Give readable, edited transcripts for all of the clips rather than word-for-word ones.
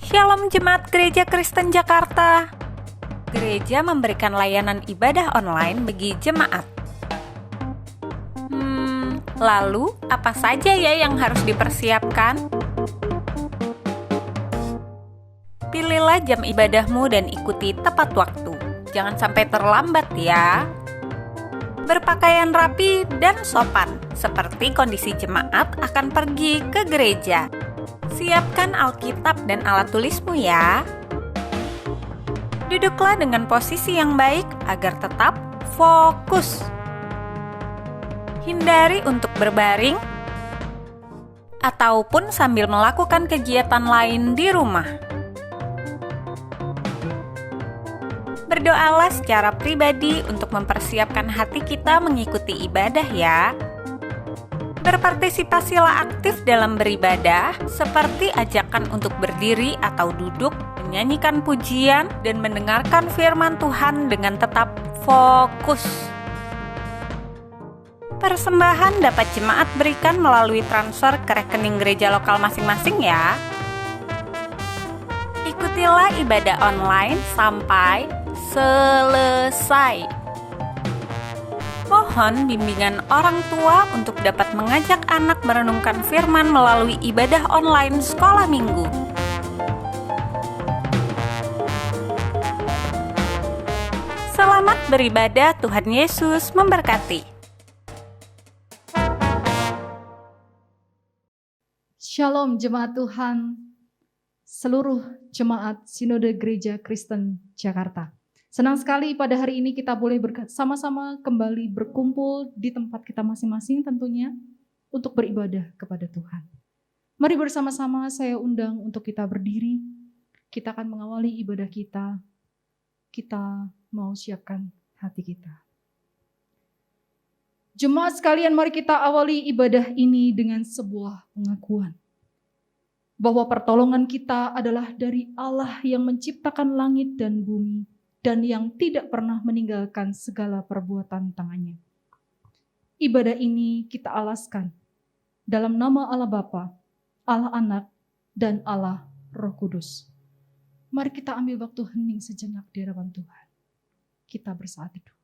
Shalom Jemaat Gereja Kristen Jakarta. Gereja memberikan layanan ibadah online bagi jemaat. Lalu apa saja ya yang harus dipersiapkan? Pilihlah jam ibadahmu dan ikuti tepat waktu. Jangan sampai terlambat ya. Berpakaian rapi dan sopan, seperti kondisi jemaat akan pergi ke gereja. Siapkan Alkitab dan alat tulismu ya. Duduklah dengan posisi yang baik agar tetap fokus. Hindari untuk berbaring ataupun sambil melakukan kegiatan lain di rumah. Berdoalah secara pribadi untuk mempersiapkan hati kita mengikuti ibadah ya. Berpartisipasilah aktif dalam beribadah, seperti ajakan untuk berdiri atau duduk, menyanyikan pujian, dan mendengarkan firman Tuhan dengan tetap fokus. Persembahan dapat jemaat berikan melalui transfer ke rekening gereja lokal masing-masing ya. Ikutilah ibadah online sampai selesai. Mohon bimbingan orang tua untuk dapat mengajak anak merenungkan firman melalui ibadah online sekolah minggu. Selamat beribadah, Tuhan Yesus memberkati. Shalom jemaat Tuhan, seluruh jemaat Sinode Gereja Kristen Jakarta. Senang sekali pada hari ini kita boleh bersama-sama kembali berkumpul di tempat kita masing-masing tentunya untuk beribadah kepada Tuhan. Mari bersama-sama saya undang untuk kita berdiri. Kita akan mengawali ibadah kita. Kita mau siapkan hati kita. Jemaat sekalian, mari kita awali ibadah ini dengan sebuah pengakuan. Bahwa pertolongan kita adalah dari Allah yang menciptakan langit dan bumi. Dan yang tidak pernah meninggalkan segala perbuatan tangannya. Ibadah ini kita alaskan dalam nama Allah Bapa, Allah Anak, dan Allah Roh Kudus. Mari kita ambil waktu hening sejenak di hadapan Tuhan. Kita bersaat teduh.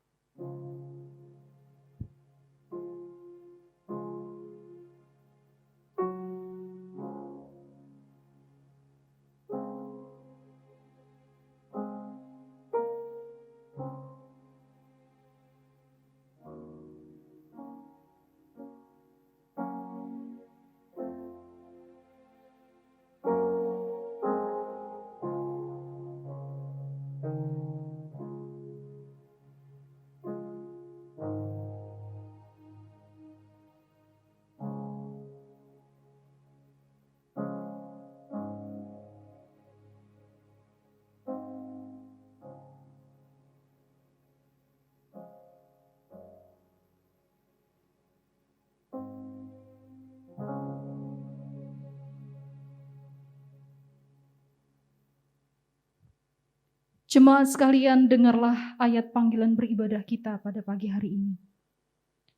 Jemaat sekalian, dengarlah ayat panggilan beribadah kita pada pagi hari ini.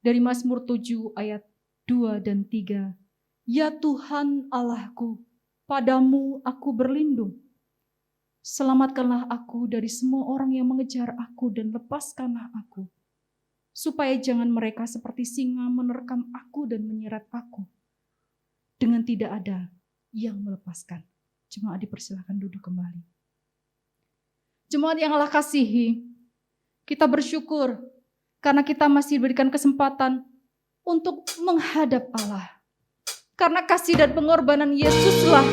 Dari Mazmur 7 ayat 2 dan 3. Ya Tuhan Allahku, padamu aku berlindung. Selamatkanlah aku dari semua orang yang mengejar aku dan lepaskanlah aku. Supaya jangan mereka seperti singa menerkam aku dan menyeret aku. Dengan tidak ada yang melepaskan. Jemaat dipersilakan duduk kembali. Jemaat yang Allah kasihi, kita bersyukur karena kita masih diberikan kesempatan untuk menghadap Allah. Karena kasih dan pengorbanan Yesuslah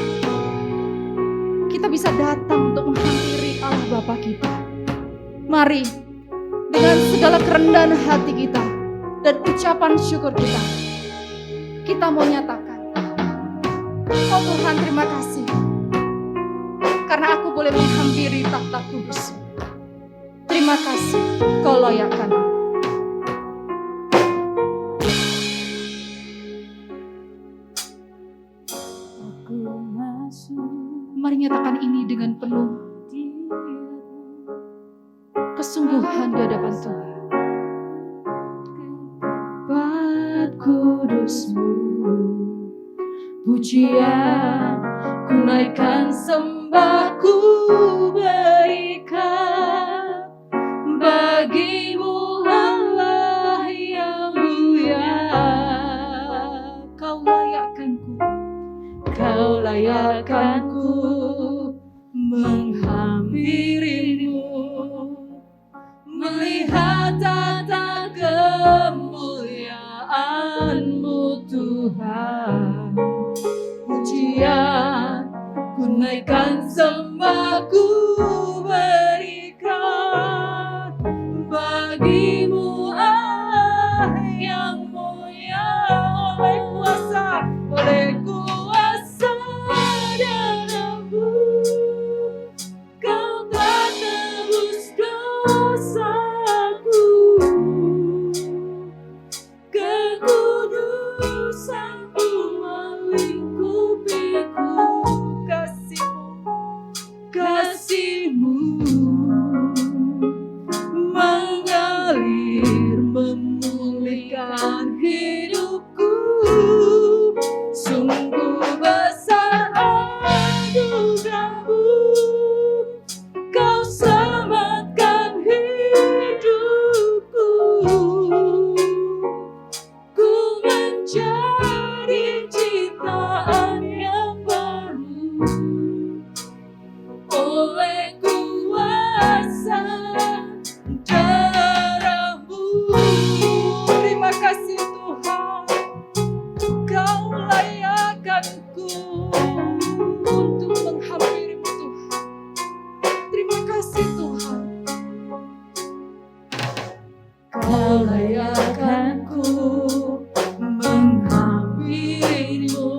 kita bisa datang untuk menghampiri Allah Bapa kita. Mari dengan segala kerendahan hati kita dan ucapan syukur kita mau nyatakan, oh Tuhan terima kasih. Karena aku boleh menghampiri tahta kudus. Terima kasih, kau layakkan aku. Mari nyatakan ini dengan penuh kesungguhan di hadapan Tuhan. Tempat kudus-Mu, pujian ku naikkan sembah. sembah ku berikan bagimu Allah yang mulia. Kau layakkanku menghampirimu, melihat tata kemuliaan-Mu Tuhan. Pujian ku naikkan, sembah ku berikan bagimu Allah yang mulia. Oleh kuasa darah-Mu Kau telah tebus dosaku, kekudusan-Mu melingkupiku. Kasih-Mu mengalir memulihkan hidupku. Sungguh besar anugerah-Mu, Kau selamatkan hidupku. Ku menjadi ciptaan yang baru oleh kuasa darah-Mu. Terima kasih Tuhan, Kau layakkanku untuk menghampiri-Mu Tuhan. Terima kasih Tuhan, Kau layakkanku menghampiri-Mu,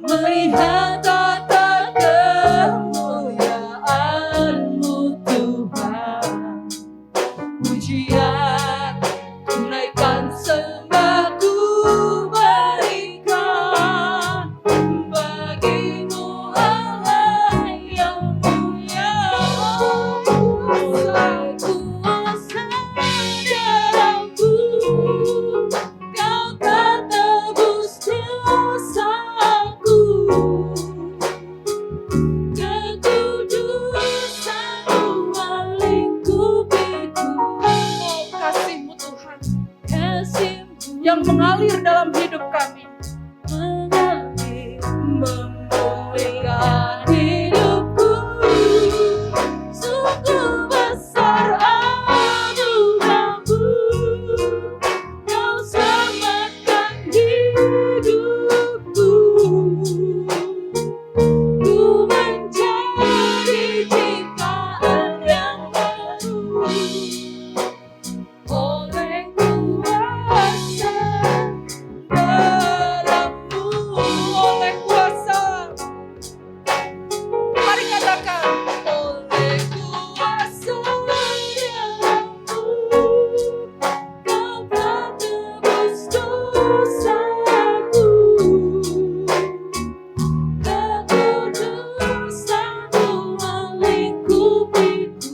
melihat tata kemuliaan-Mu Tuhan. Pujian ku naikkan, sembah ku berikan bagimu Allah yang mulia. Oleh kuasa darah-Mu Kau telah tebus dosaku, kekudusan-Mu melingkupiku. Kasih-Mu Tuhan, kasih-Mu yang mengalir dalam hidup kami, mengalir memulihkan hidupku. Sungguh besar anugerah-Mu, Kau selamatkan hidupku. Ku menjadi ciptaan yang baru oleh kuasa darah-Mu. Oleh kuasa, mari katakan, oleh kuasa darah-Mu Kau telah tebus dosaku, kekudusan-Mu melingkupiku.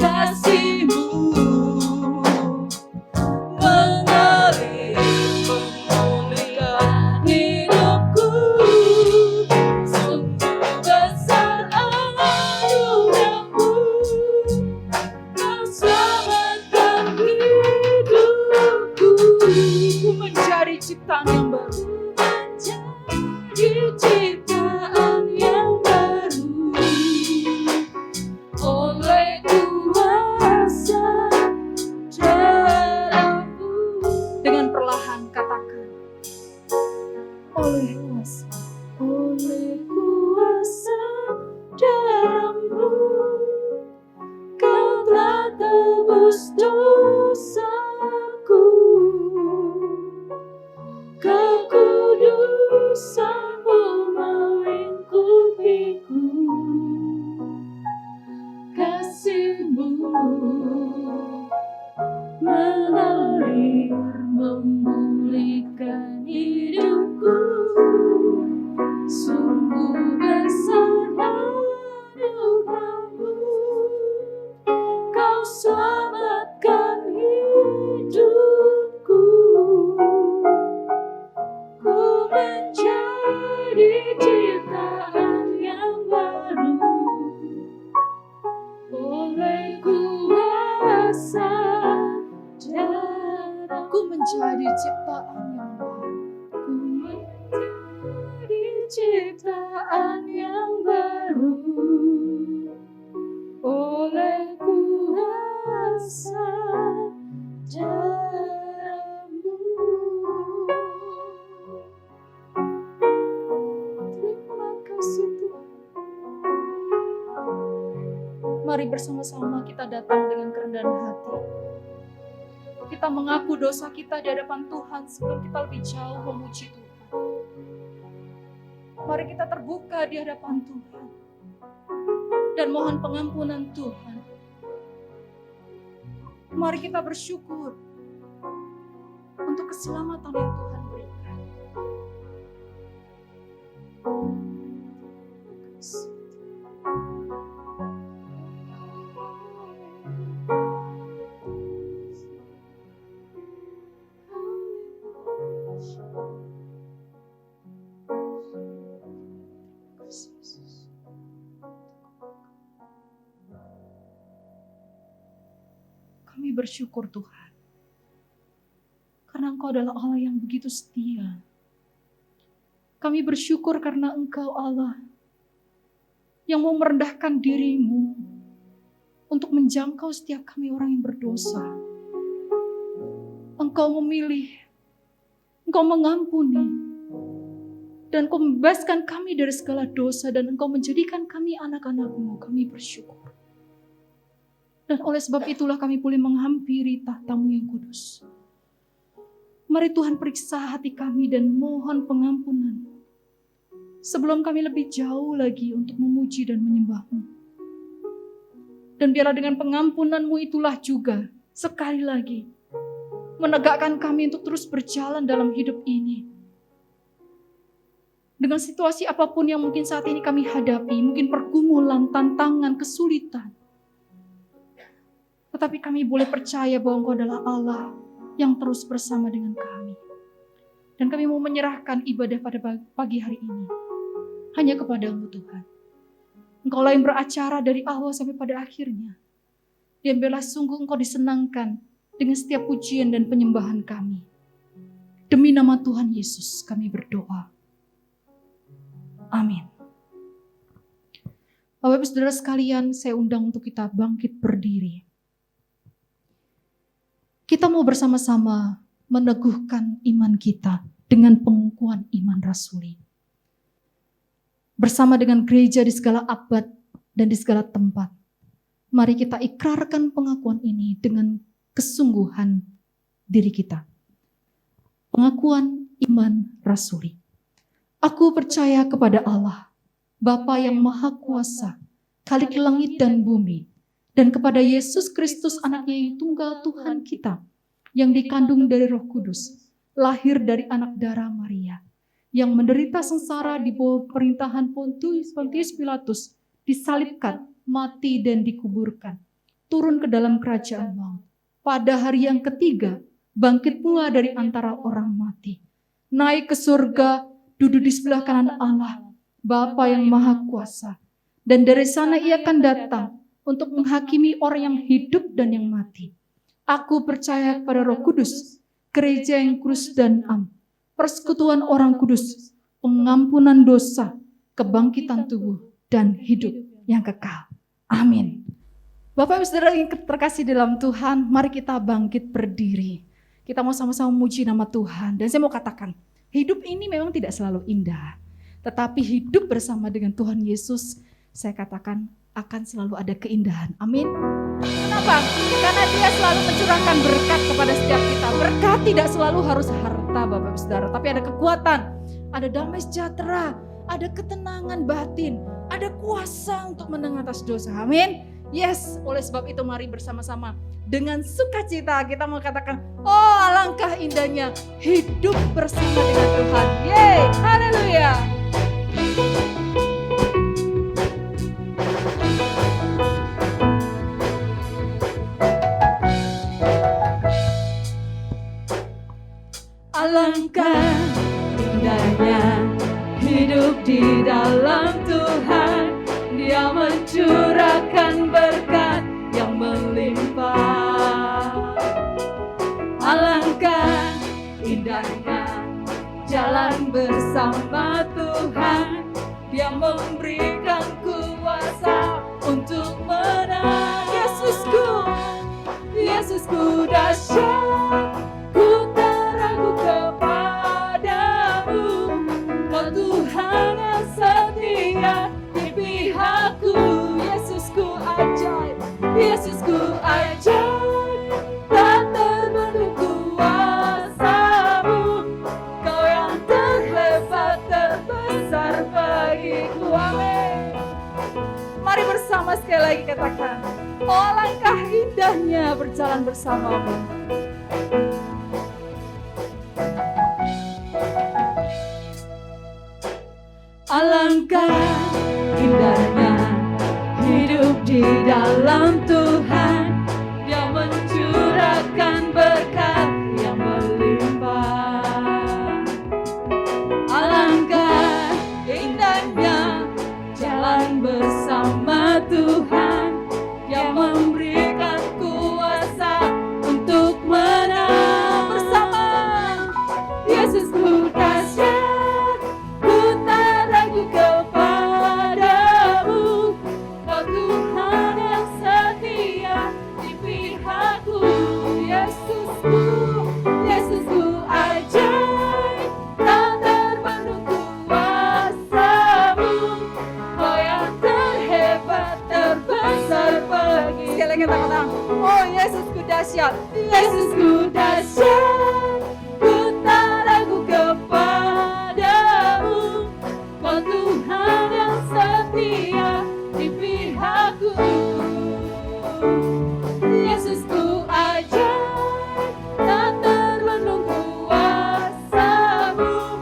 Kasih-Mu mengalir memulihkan hidupku. Sungguh besar anugerah-Mu, Kau selamatkan hidupku. Ku menjadi ciptaan yang baru, menjadi ciptaan yang baru oleh kuasa darah-Mu. Dengan perlahan katakan, oleh kuasa darah-Mu Kau telah tebus dosaku, kekudusan-Mu melingkupiku. Kasih-Mu mengalir memulihkan hidupku. ciptaan yang baru oleh kuasa darah-Mu. Terima kasih Tuhan. Mari bersama-sama kita datang dengan kerendahan hati. Kita mengaku dosa kita di hadapan Tuhan sebelum kita lebih jauh memuji Tuhan. Mari kita terbuka di hadapan Tuhan dan mohon pengampunan Tuhan. Mari kita bersyukur untuk keselamatan yang Tuhan berikan. Kami bersyukur Tuhan, karena Engkau adalah Allah yang begitu setia. Kami bersyukur karena Engkau Allah yang mau merendahkan diri-Mu untuk menjangkau setiap kami orang yang berdosa. Engkau memilih, Engkau mengampuni, dan Engkau membebaskan kami dari segala dosa, dan Engkau menjadikan kami anak-anak-Mu. Kami bersyukur. Dan oleh sebab itulah kami boleh menghampiri tahta-Mu yang kudus. Mari Tuhan periksa hati kami dan mohon pengampunan. Sebelum kami lebih jauh lagi untuk memuji dan menyembah-Mu. Dan biarlah dengan pengampunan-Mu itulah juga sekali lagi menegakkan kami untuk terus berjalan dalam hidup ini. Dengan situasi apapun yang mungkin saat ini kami hadapi, mungkin pergumulan, tantangan, kesulitan. Tetapi kami boleh percaya bahwa Engkau adalah Allah yang terus bersama dengan kami. Dan kami mau menyerahkan ibadah pada pagi hari ini hanya kepada-Mu Tuhan. Engkaulah yang beracara dari awal sampai pada akhirnya. Dan biarlah sungguh Engkau disenangkan dengan setiap pujian dan penyembahan kami. Demi nama Tuhan Yesus kami berdoa. Amin. Bapak Ibu Saudara sekalian, saya undang untuk kita bangkit berdiri. Kita mau bersama-sama meneguhkan iman kita dengan pengukuhan iman rasuli. Bersama dengan gereja di segala abad dan di segala tempat, mari kita ikrarkan pengakuan ini dengan kesungguhan diri kita. Pengakuan iman rasuli. Aku percaya kepada Allah, Bapa yang Maha Kuasa, Khalik langit dan bumi, dan kepada Yesus Kristus anaknya yang tunggal Tuhan kita, yang dikandung dari Roh Kudus, lahir dari anak darah Maria, yang menderita sengsara di bawah perintahan Pontius Pilatus, disalibkan, mati dan dikuburkan, turun ke dalam kerajaan maut. Pada hari yang ketiga, bangkit pula dari antara orang mati, naik ke surga, duduk di sebelah kanan Allah, Bapa yang Maha Kuasa, dan dari sana Ia akan datang untuk menghakimi orang yang hidup dan yang mati. Aku percaya kepada Roh Kudus, gereja yang kudus dan am, persekutuan orang kudus, pengampunan dosa, kebangkitan tubuh, dan hidup yang kekal. Amin. Bapak Ibu Saudara yang terkasih dalam Tuhan, mari kita bangkit berdiri. Kita mau sama-sama memuji nama Tuhan. Dan saya mau katakan, hidup ini memang tidak selalu indah. Tetapi hidup bersama dengan Tuhan Yesus, saya katakan akan selalu ada keindahan. Amin. Kenapa? Karena Dia selalu mencurahkan berkat kepada setiap kita. Berkat tidak selalu harus harta Bapak Ibu Saudara, tapi ada kekuatan, ada damai sejahtera, ada ketenangan batin, ada kuasa untuk menang atas dosa. Amin. Yes, oleh sebab itu mari bersama-sama dengan sukacita kita mau katakan, oh alangkah indahnya hidup bersama dengan Tuhan. Yeay, haleluya. Alangkah indahnya hidup di dalam Tuhan, Dia mencurahkan berkat yang melimpah. Alangkah indahnya jalan bersama Tuhan. Dia memberikan kuasa untuk menang. Yesusku dahsyat, ku tak ragu kepadamu. Kau Tuhan yang setia di pihakku. Yesusku ajaib, tak terbendung kuasa-Mu. Kau yang terhebat, terbesar bagiku. Amin. Mari bersama sekali lagi katakan, oh alangkah indahnya berjalan bersama-Mu. Alangkah indahnya hidup di dalam Tuhan. Dia mencurahkan berkat yang melimpah. Alangkah indahnya jalan bersama Tuhan. Dia memberikan kuasa untuk menang. Bersama Yesusku dahsyat, ku tak ragu kepadamu. Kau Tuhan yang setia di pihakku. Yesusku ajaib, tak terbendung kuasa-Mu. Kau yang terhebat, terbesar bagi. Sekali lagi kata-kata, oh Yesusku dahsyat, ku tak ragu kepadamu. Kau Tuhan yang setia di pihakku. Yesusku ajaib, tak terbendung kuasa-Mu.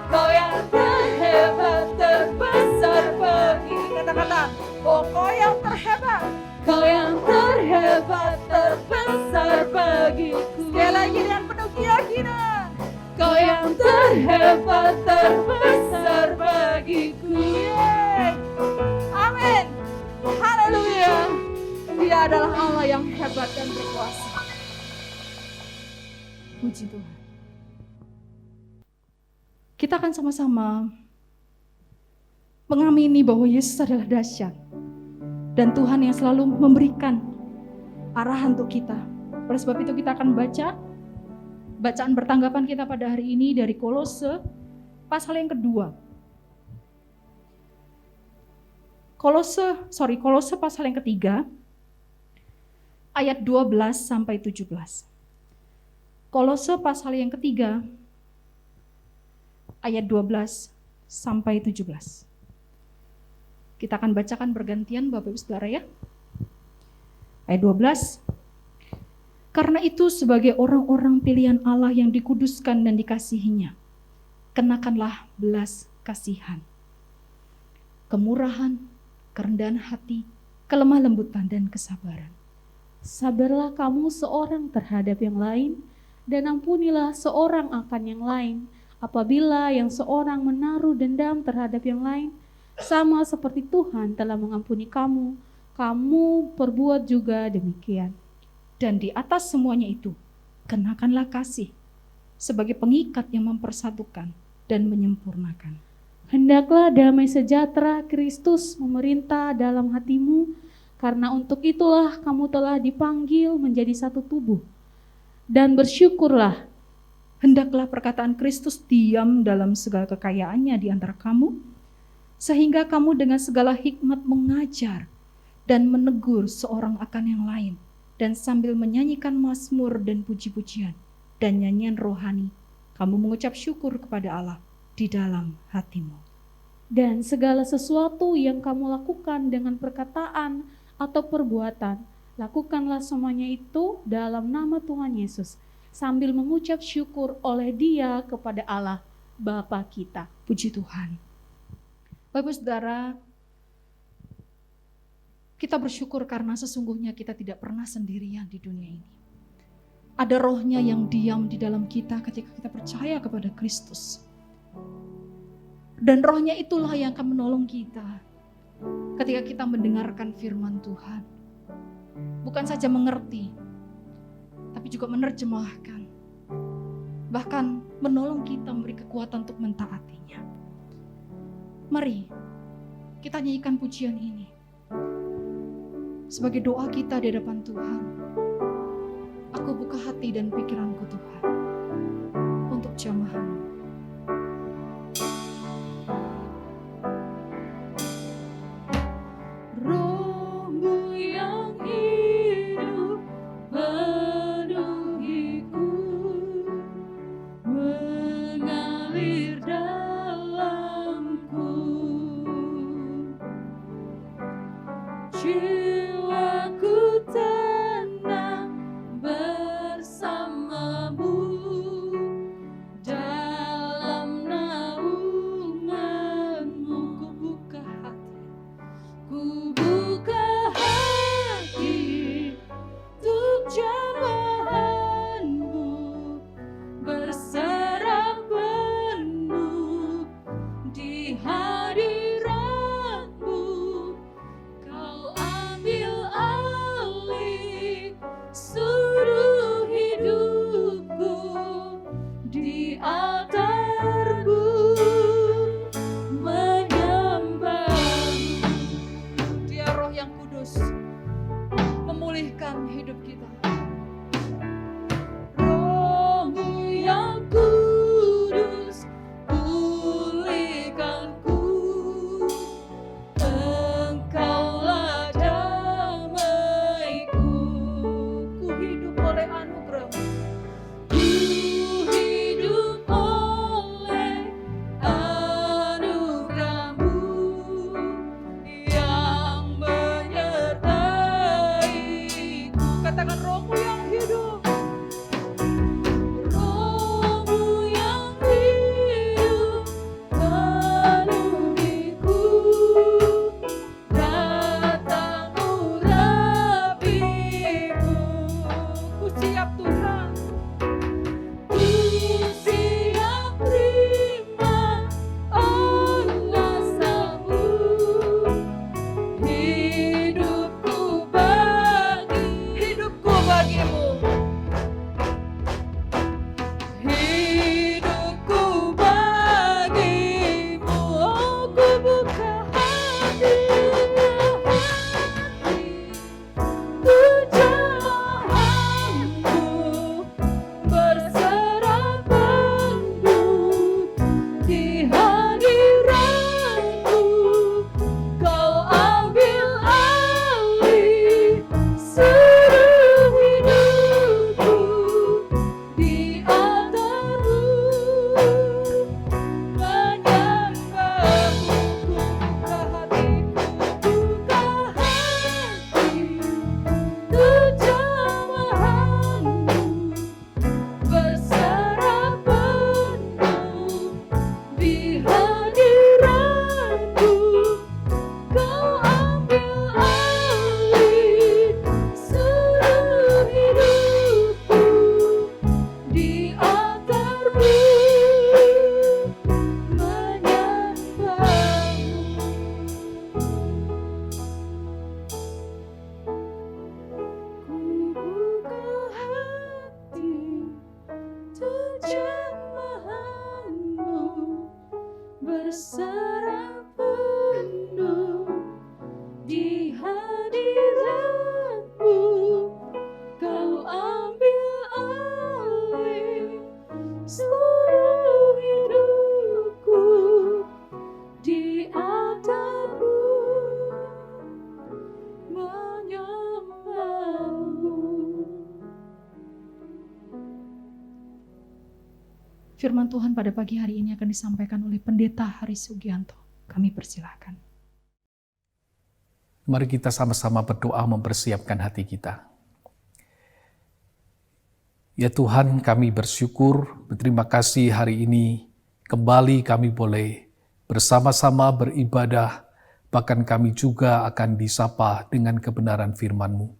Kau yang terhebat, terbesar bagi. Kata-kata, oh kau yang terhebat, terbesar bagiku. Sekali lagi dengan penuh keyakinan, kau yang terhebat, terbesar bagiku. Yeay. Amin. Haleluya. Dia adalah Allah yang hebat dan berkuasa. Puji Tuhan. Kita akan sama-sama mengamini bahwa Yesus adalah dahsyat. Dan Tuhan yang selalu memberikan arahan untuk kita. Oleh sebab itu kita akan baca bacaan bertanggapan kita pada hari ini dari Kolose pasal yang kedua. Kolose pasal yang ketiga ayat 12 sampai 17. Kolose pasal yang ketiga ayat 12 sampai 17. Kita akan bacakan bergantian Bapak Ibu Saudara ya. Ayat 12. Karena itu sebagai orang-orang pilihan Allah yang dikuduskan dan dikasihinya, kenakanlah belas kasihan, kemurahan, kerendahan hati, kelemah lembutan dan kesabaran. Sabarlah kamu seorang terhadap yang lain, dan ampunilah seorang akan yang lain. Apabila yang seorang menaruh dendam terhadap yang lain, sama seperti Tuhan telah mengampuni kamu, kamu perbuat juga demikian. Dan di atas semuanya itu, kenakanlah kasih sebagai pengikat yang mempersatukan dan menyempurnakan. Hendaklah damai sejahtera Kristus memerintah dalam hatimu, karena untuk itulah kamu telah dipanggil menjadi satu tubuh. Dan bersyukurlah, hendaklah perkataan Kristus diam dalam segala kekayaannya di antara kamu, sehingga kamu dengan segala hikmat mengajar dan menegur seorang akan yang lain, dan sambil menyanyikan mazmur dan puji-pujian dan nyanyian rohani, kamu mengucap syukur kepada Allah di dalam hatimu. Dan segala sesuatu yang kamu lakukan dengan perkataan atau perbuatan, lakukanlah semuanya itu dalam nama Tuhan Yesus, sambil mengucap syukur oleh Dia kepada Allah Bapa kita. Puji Tuhan. Bapak Saudara, kita bersyukur karena sesungguhnya kita tidak pernah sendirian di dunia ini. Ada Roh-Nya yang diam di dalam kita ketika kita percaya kepada Kristus. Dan Roh-Nya itulah yang akan menolong kita ketika kita mendengarkan firman Tuhan. Bukan saja mengerti, tapi juga menerjemahkan. Bahkan menolong kita, memberi kekuatan untuk mentaatinya. Mari kita nyanyikan pujian ini sebagai doa kita di hadapan Tuhan. Aku buka hati dan pikiranku Tuhan untuk jamahan. Rohmu yang hidup penuhiku, mengalir dalamku. Jiwaku tenang bersamamu dalam naunganmu. Ku buka hati untuk jamahanmu, berserah penuh di hadiratmu. Kau ambil alih seluruh hidupku di altarmu, menyembahmu. Dia Roh yang kudus memulihkan hidup kita. Rohmu yang kudus pulihkanku, Engkaulah damaiku. Ku hidup oleh anugerah-Mu, ku hidup oleh anugerah-Mu yang menyertaiku. Katakan Rohmu yang hidup, Rohmu yang hidup penuhiku, datang urapiku. Ku siap Tuhan, ku siap terima olasamu. Hidupku bagimu, hidupku bagimu. Oh, ku buka hati untuk jamahanmu, berserah penuh di hadiratmu. Kau ambil alih seluruh hidupku di altarmu, menyembahmu. Ku buka hati untuk jamahanmu, berserah penuh di hadiratmu. Kau ambil alih seluruh hidupku di altarmu, menyembahmu. Ku buka hati untuk jamahanmu, berserah penuh di hadiratmu. Kau ambil alih seluruh hidupku di altarmu, menyembahmu. Firman Tuhan pada pagi hari ini akan disampaikan oleh Pendeta Haris Sugianto. Kami persilahkan. Mari kita sama-sama berdoa mempersiapkan hati kita. Ya Tuhan, kami bersyukur, berterima kasih hari ini kembali kami boleh bersama-sama beribadah, bahkan kami juga akan disapa dengan kebenaran firman-Mu.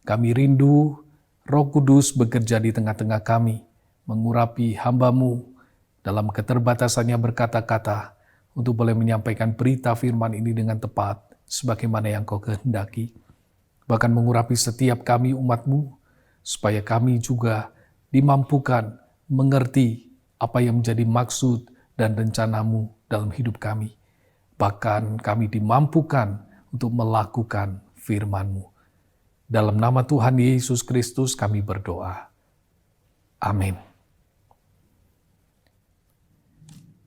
Kami rindu Roh Kudus bekerja di tengah-tengah kami, mengurapi hamba-Mu dalam keterbatasannya berkata-kata, untuk boleh menyampaikan berita firman ini dengan tepat, sebagaimana yang Kau kehendaki. Bahkan mengurapi setiap kami umat-Mu, supaya kami juga dimampukan mengerti apa yang menjadi maksud dan rencana-Mu dalam hidup kami. Bahkan kami dimampukan untuk melakukan firman-Mu. Dalam nama Tuhan Yesus Kristus kami berdoa. Amin.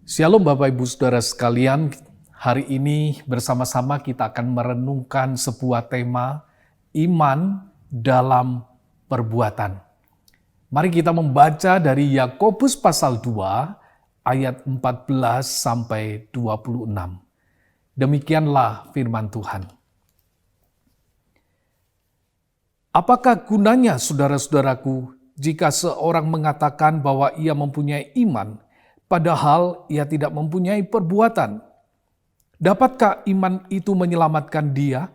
Shalom Bapak Ibu Saudara sekalian, hari ini bersama-sama kita akan merenungkan sebuah tema iman dalam perbuatan. Mari kita membaca dari Yakobus pasal 2 ayat 14 sampai 26. Demikianlah firman Tuhan. Apakah gunanya saudara-saudaraku jika seorang mengatakan bahwa ia mempunyai iman, padahal ia tidak mempunyai perbuatan? Dapatkah iman itu menyelamatkan dia?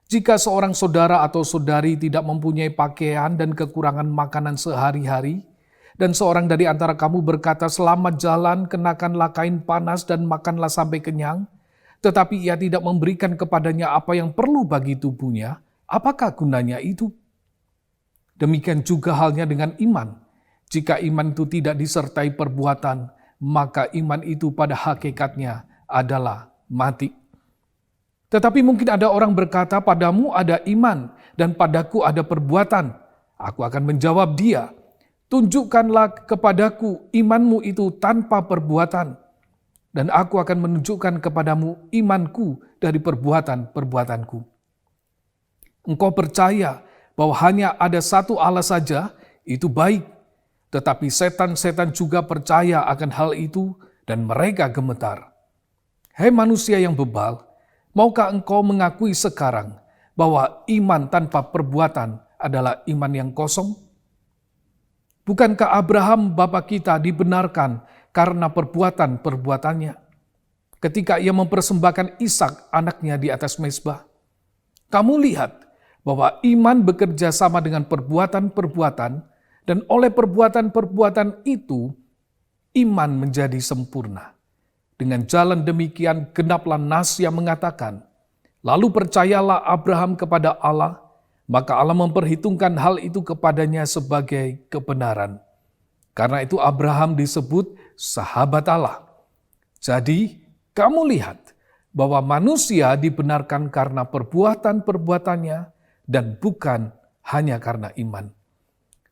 Jika seorang saudara atau saudari tidak mempunyai pakaian dan kekurangan makanan sehari-hari, dan seorang dari antara kamu berkata, "Selamat jalan, kenakanlah kain panas dan makanlah sampai kenyang," tetapi ia tidak memberikan kepadanya apa yang perlu bagi tubuhnya, apakah gunanya itu? Demikian juga halnya dengan iman. Jika iman itu tidak disertai perbuatan, maka iman itu pada hakikatnya adalah mati. Tetapi mungkin ada orang berkata, "Padamu ada iman dan padaku ada perbuatan." Aku akan menjawab dia, "Tunjukkanlah kepadaku imanmu itu tanpa perbuatan, dan aku akan menunjukkan kepadamu imanku dari perbuatan-perbuatanku." Engkau percaya bahwa hanya ada satu Allah saja, itu baik. Tetapi setan-setan juga percaya akan hal itu dan mereka gemetar. Hei manusia yang bebal, maukah engkau mengakui sekarang bahwa iman tanpa perbuatan adalah iman yang kosong? Bukankah Abraham bapa kita dibenarkan karena perbuatan-perbuatannya ketika ia mempersembahkan Ishak anaknya di atas mezbah? Kamu lihat bahwa iman bekerja sama dengan perbuatan-perbuatan, dan oleh perbuatan-perbuatan itu iman menjadi sempurna. Dengan jalan demikian genaplah nas yang mengatakan, "Lalu percayalah Abraham kepada Allah, maka Allah memperhitungkan hal itu kepadanya sebagai kebenaran." Karena itu Abraham disebut sahabat Allah. Jadi kamu lihat bahwa manusia dibenarkan karena perbuatan-perbuatannya dan bukan hanya karena iman.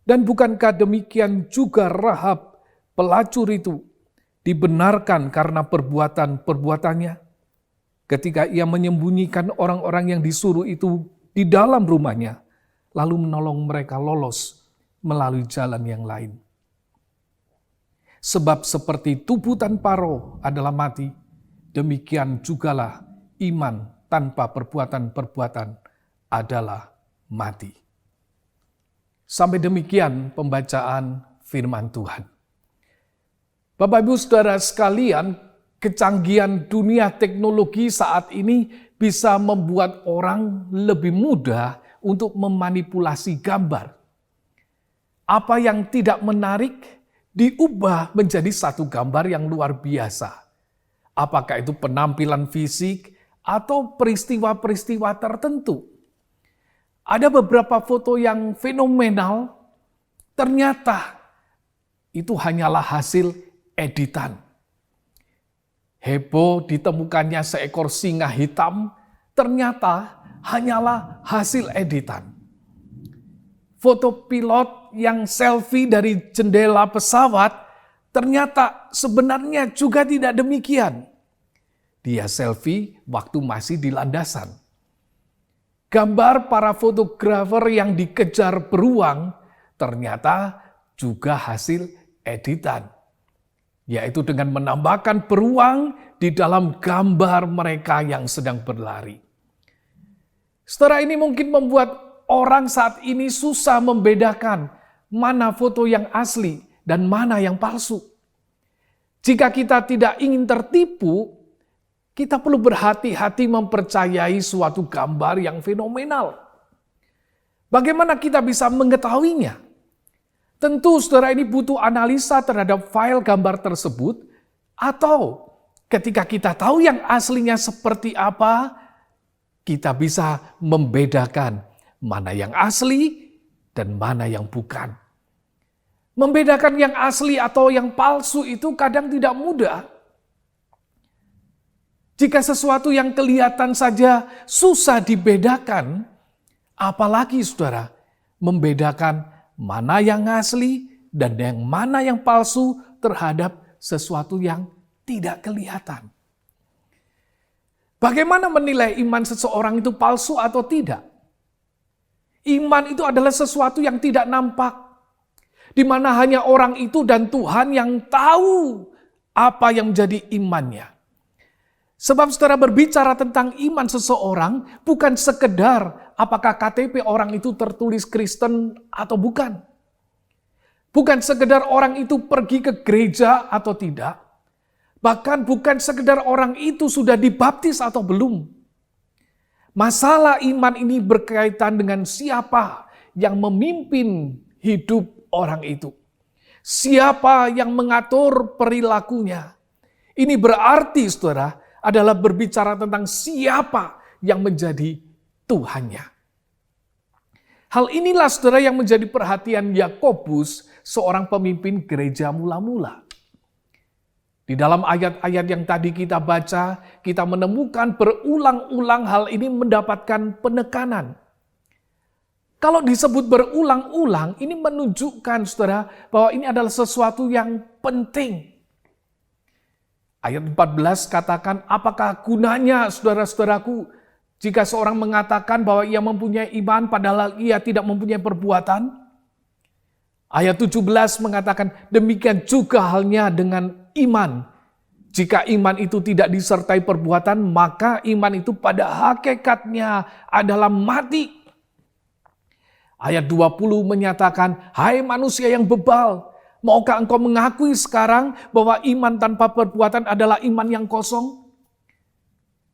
Dan bukankah demikian juga Rahab pelacur itu dibenarkan karena perbuatan-perbuatannya? Ketika ia menyembunyikan orang-orang yang disuruh itu di dalam rumahnya, lalu menolong mereka lolos melalui jalan yang lain. Sebab seperti tubuh tanpa roh adalah mati, demikian jugalah iman tanpa perbuatan-perbuatan adalah mati. Sampai demikian pembacaan firman Tuhan. Bapak Ibu Saudara sekalian, kecanggihan dunia teknologi saat ini bisa membuat orang lebih mudah untuk memanipulasi gambar. Apa yang tidak menarik diubah menjadi satu gambar yang luar biasa. Apakah itu penampilan fisik atau peristiwa-peristiwa tertentu. Ada beberapa foto yang fenomenal, ternyata itu hanyalah hasil editan. Heboh ditemukannya seekor singa hitam, ternyata hanyalah hasil editan. Foto pilot yang selfie dari jendela pesawat, ternyata sebenarnya juga tidak demikian. Dia selfie waktu masih di landasan. Gambar para fotografer yang dikejar beruang, ternyata juga hasil editan. Yaitu dengan menambahkan beruang di dalam gambar mereka yang sedang berlari. Setelah ini mungkin membuat orang saat ini susah membedakan mana foto yang asli dan mana yang palsu. Jika kita tidak ingin tertipu, kita perlu berhati-hati mempercayai suatu gambar yang fenomenal. Bagaimana kita bisa mengetahuinya? Tentu saudara ini butuh analisa terhadap file gambar tersebut, atau ketika kita tahu yang aslinya seperti apa, kita bisa membedakan mana yang asli dan mana yang bukan. Membedakan yang asli atau yang palsu itu kadang tidak mudah. Jika sesuatu yang kelihatan saja susah dibedakan, apalagi saudara, membedakan mana yang asli dan yang mana yang palsu terhadap sesuatu yang tidak kelihatan. Bagaimana menilai iman seseorang itu palsu atau tidak? Iman itu adalah sesuatu yang tidak nampak, di mana hanya orang itu dan Tuhan yang tahu apa yang menjadi imannya. Sebab saudara, berbicara tentang iman seseorang bukan sekedar apakah KTP orang itu tertulis Kristen atau bukan. Bukan sekedar orang itu pergi ke gereja atau tidak. Bahkan bukan sekedar orang itu sudah dibaptis atau belum. Masalah iman ini berkaitan dengan siapa yang memimpin hidup orang itu. Siapa yang mengatur perilakunya. Ini berarti saudara adalah berbicara tentang siapa yang menjadi Tuhannya. Hal inilah saudara yang menjadi perhatian Yakobus, seorang pemimpin gereja mula-mula. Di dalam ayat-ayat yang tadi kita baca, kita menemukan berulang-ulang hal ini mendapatkan penekanan. Kalau disebut berulang-ulang, ini menunjukkan saudara bahwa ini adalah sesuatu yang penting. Ayat 14 katakan, apakah gunanya saudara-saudaraku jika seorang mengatakan bahwa ia mempunyai iman padahal ia tidak mempunyai perbuatan? Ayat 17 mengatakan, demikian juga halnya dengan iman. Jika iman itu tidak disertai perbuatan, maka iman itu pada hakikatnya adalah mati. Ayat 20 menyatakan, hai manusia yang bebal, maukah engkau mengakui sekarang bahwa iman tanpa perbuatan adalah iman yang kosong?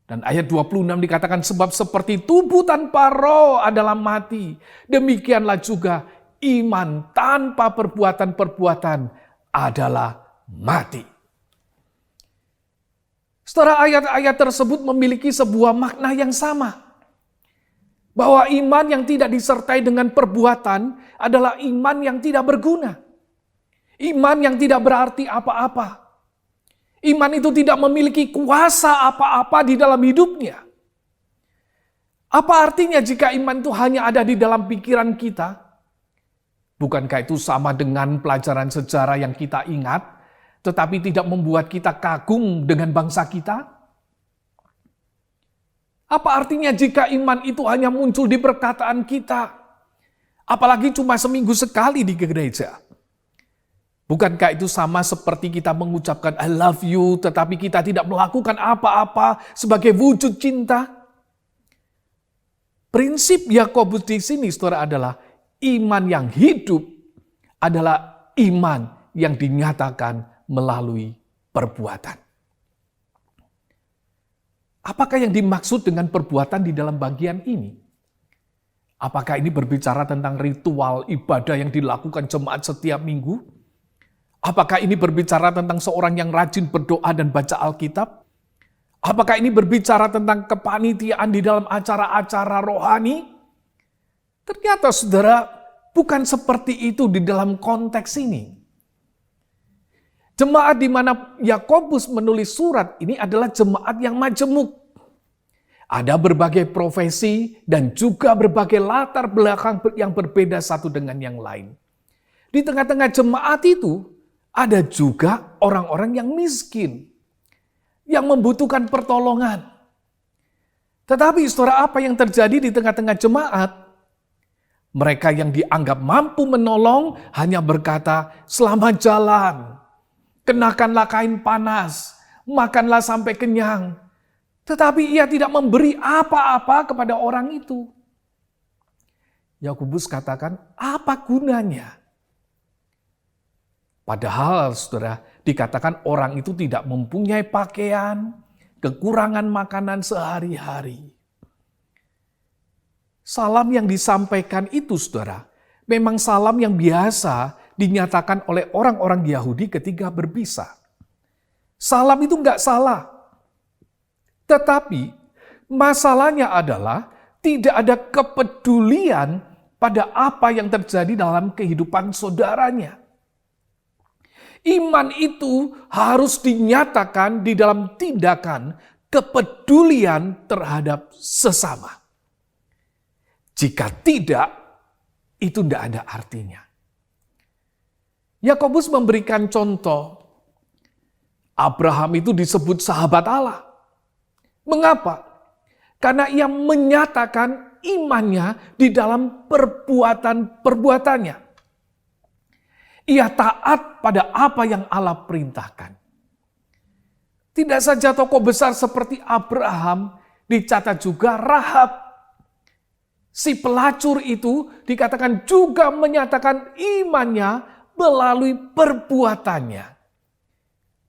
Dan ayat 26 dikatakan, sebab seperti tubuh tanpa roh adalah mati, demikianlah juga iman tanpa perbuatan-perbuatan adalah mati. Setelah ayat-ayat tersebut memiliki sebuah makna yang sama. Bahwa iman yang tidak disertai dengan perbuatan adalah iman yang tidak berguna. Iman yang tidak berarti apa-apa. Iman itu tidak memiliki kuasa apa-apa di dalam hidupnya. Apa artinya jika iman itu hanya ada di dalam pikiran kita? Bukankah itu sama dengan pelajaran sejarah yang kita ingat, tetapi tidak membuat kita kagum dengan bangsa kita? Apa artinya jika iman itu hanya muncul di perkataan kita? Apalagi cuma seminggu sekali di gereja. Bukankah itu sama seperti kita mengucapkan I love you, tetapi kita tidak melakukan apa-apa sebagai wujud cinta? Prinsip Yakobus di sini, saudara, adalah iman yang hidup adalah iman yang dinyatakan melalui perbuatan. Apakah yang dimaksud dengan perbuatan di dalam bagian ini? Apakah ini berbicara tentang ritual ibadah yang dilakukan jemaat setiap minggu? Apakah ini berbicara tentang seorang yang rajin berdoa dan baca Alkitab? Apakah ini berbicara tentang kepanitiaan di dalam acara-acara rohani? Ternyata saudara, bukan seperti itu di dalam konteks ini. Jemaat di mana Yakobus menulis surat ini adalah jemaat yang majemuk. Ada berbagai profesi dan juga berbagai latar belakang yang berbeda satu dengan yang lain. Di tengah-tengah jemaat itu ada juga orang-orang yang miskin, yang membutuhkan pertolongan. Tetapi saudara, apa yang terjadi di tengah-tengah jemaat? Mereka yang dianggap mampu menolong hanya berkata, selamat jalan, kenakanlah kain panas, makanlah sampai kenyang. Tetapi ia tidak memberi apa-apa kepada orang itu. Yakobus katakan, apa gunanya? Padahal saudara, dikatakan orang itu tidak mempunyai pakaian, kekurangan makanan sehari-hari. Salam yang disampaikan itu saudara, memang salam yang biasa dinyatakan oleh orang-orang Yahudi ketika berpisah. Salam itu enggak salah. Tetapi masalahnya adalah tidak ada kepedulian pada apa yang terjadi dalam kehidupan saudaranya. Iman itu harus dinyatakan di dalam tindakan kepedulian terhadap sesama. Jika tidak, itu tidak ada artinya. Yakobus memberikan contoh. Abraham itu disebut sahabat Allah. Mengapa? Karena ia menyatakan imannya di dalam perbuatan-perbuatannya. Ia taat pada apa yang Allah perintahkan. Tidak saja tokoh besar seperti Abraham, dicatat juga Rahab. Si pelacur itu dikatakan juga menyatakan imannya melalui perbuatannya.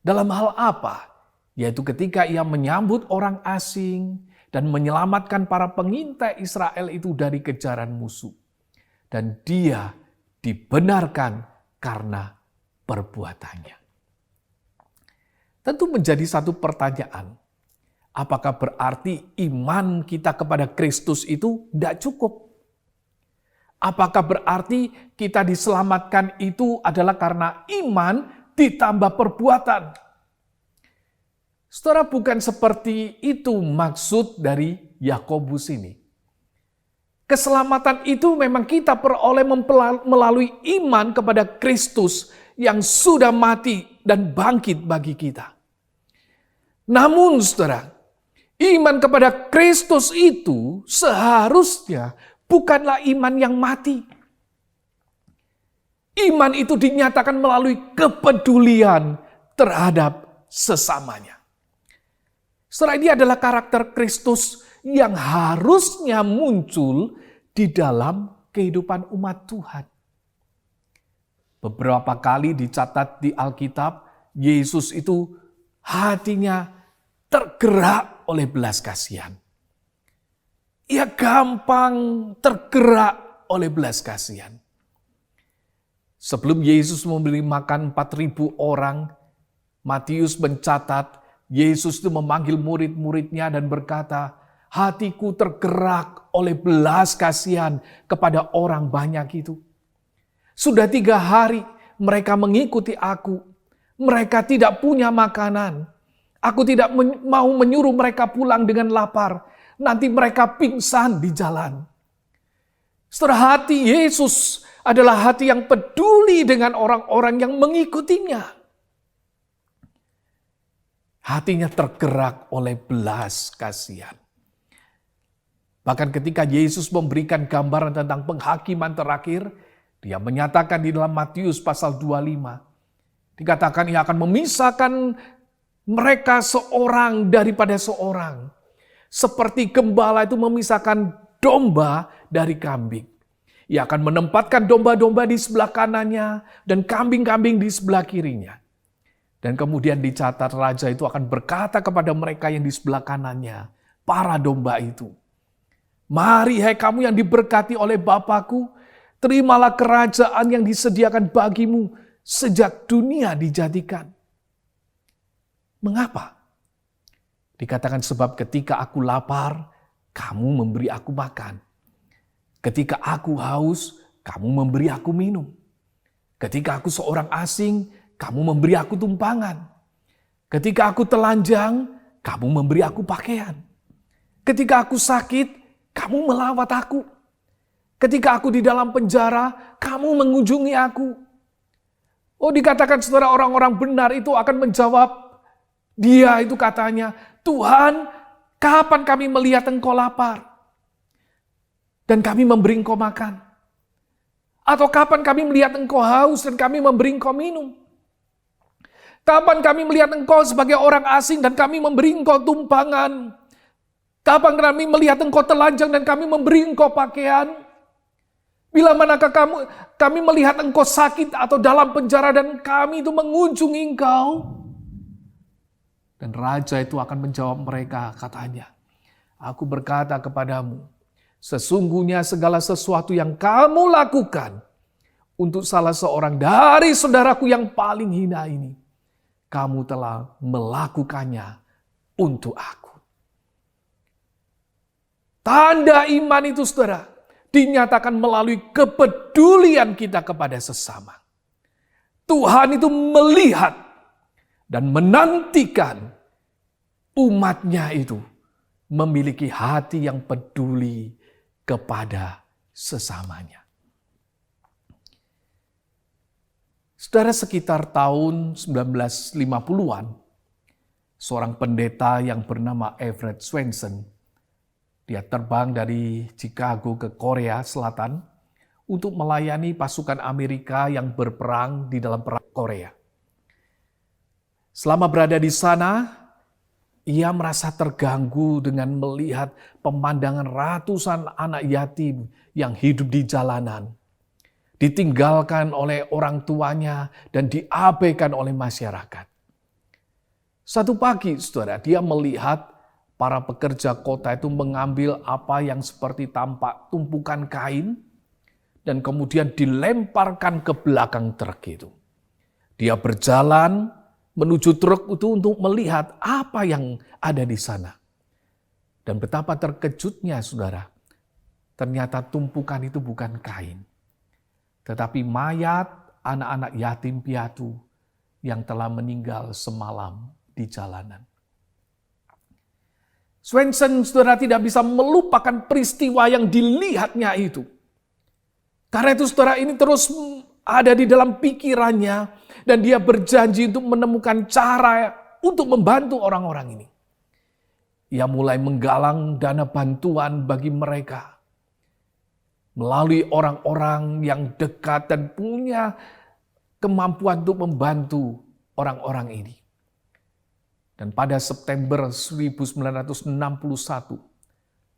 Dalam hal apa? Yaitu ketika ia menyambut orang asing dan menyelamatkan para pengintai Israel itu dari kejaran musuh. Dan dia dibenarkan karena perbuatannya. Tentu menjadi satu pertanyaan. Apakah berarti iman kita kepada Kristus itu tidak cukup? Apakah berarti kita diselamatkan itu adalah karena iman ditambah perbuatan? Saudara, bukan seperti itu maksud dari Yakobus ini. Keselamatan itu memang kita peroleh melalui iman kepada Kristus yang sudah mati dan bangkit bagi kita. Namun saudara, iman kepada Kristus itu seharusnya bukanlah iman yang mati. Iman itu dinyatakan melalui kepedulian terhadap sesamanya. Saudara, ini adalah karakter Kristus yang harusnya muncul di dalam kehidupan umat Tuhan. Beberapa kali dicatat di Alkitab, Yesus itu hatinya tergerak oleh belas kasihan. Ia gampang tergerak oleh belas kasihan. Sebelum Yesus memberi makan 4.000 orang, Matius mencatat Yesus itu memanggil murid-muridnya dan berkata, hatiku tergerak oleh belas kasihan kepada orang banyak itu. Sudah 3 hari mereka mengikuti aku. Mereka tidak punya makanan. Aku tidak mau menyuruh mereka pulang dengan lapar. Nanti mereka pingsan di jalan. Setelah hati Yesus adalah hati yang peduli dengan orang-orang yang mengikutinya. Hatinya tergerak oleh belas kasihan. Bahkan ketika Yesus memberikan gambaran tentang penghakiman terakhir, dia menyatakan di dalam Matius pasal 25. Dikatakan ia akan memisahkan mereka seorang daripada seorang. Seperti gembala itu memisahkan domba dari kambing. Ia akan menempatkan domba-domba di sebelah kanannya dan kambing-kambing di sebelah kirinya. Dan kemudian dicatat raja itu akan berkata kepada mereka yang di sebelah kanannya, para domba itu, mari hai kamu yang diberkati oleh Bapakku, terimalah kerajaan yang disediakan bagimu sejak dunia dijadikan. Mengapa? Dikatakan sebab ketika aku lapar, kamu memberi aku makan. Ketika aku haus, kamu memberi aku minum. Ketika aku seorang asing, kamu memberi aku tumpangan. Ketika aku telanjang, kamu memberi aku pakaian. Ketika aku sakit, kamu melawat aku. Ketika aku di dalam penjara, kamu mengunjungi aku. Oh, dikatakan saudara, orang-orang benar itu akan menjawab, dia itu katanya, Tuhan, kapan kami melihat engkau lapar? Dan kami memberi engkau makan. Atau kapan kami melihat engkau haus dan kami memberi engkau minum? Kapan kami melihat engkau sebagai orang asing dan kami memberi engkau tumpangan? Kapan kami melihat engkau telanjang dan kami memberi engkau pakaian? Bila manakah kami melihat engkau sakit atau dalam penjara dan kami itu mengunjungi engkau? Dan raja itu akan menjawab mereka, katanya, aku berkata kepadamu, sesungguhnya segala sesuatu yang kamu lakukan untuk salah seorang dari saudaraku yang paling hina ini, kamu telah melakukannya untuk aku. Tanda iman itu saudara, dinyatakan melalui kepedulian kita kepada sesama. Tuhan itu melihat dan menantikan umatnya itu memiliki hati yang peduli kepada sesamanya. Saudara, sekitar tahun 1950-an, seorang pendeta yang bernama Everett Swenson, dia terbang dari Chicago ke Korea Selatan untuk melayani pasukan Amerika yang berperang di dalam perang Korea. Selama berada di sana, ia merasa terganggu dengan melihat pemandangan ratusan anak yatim yang hidup di jalanan, ditinggalkan oleh orang tuanya dan diabaikan oleh masyarakat. Satu pagi, saudara, dia melihat para pekerja kota itu mengambil apa yang seperti tampak tumpukan kain dan kemudian dilemparkan ke belakang truk itu. Dia berjalan menuju truk itu untuk melihat apa yang ada di sana. Dan betapa terkejutnya, saudara. Ternyata tumpukan itu bukan kain, tetapi mayat anak-anak yatim piatu yang telah meninggal semalam di jalanan. Swenson, saudara, tidak bisa melupakan peristiwa yang dilihatnya itu. Karena itu, saudara, ini terus ada di dalam pikirannya dan dia berjanji untuk menemukan cara untuk membantu orang-orang ini. Ia mulai menggalang dana bantuan bagi mereka melalui orang-orang yang dekat dan punya kemampuan untuk membantu orang-orang ini. Dan pada September 1961,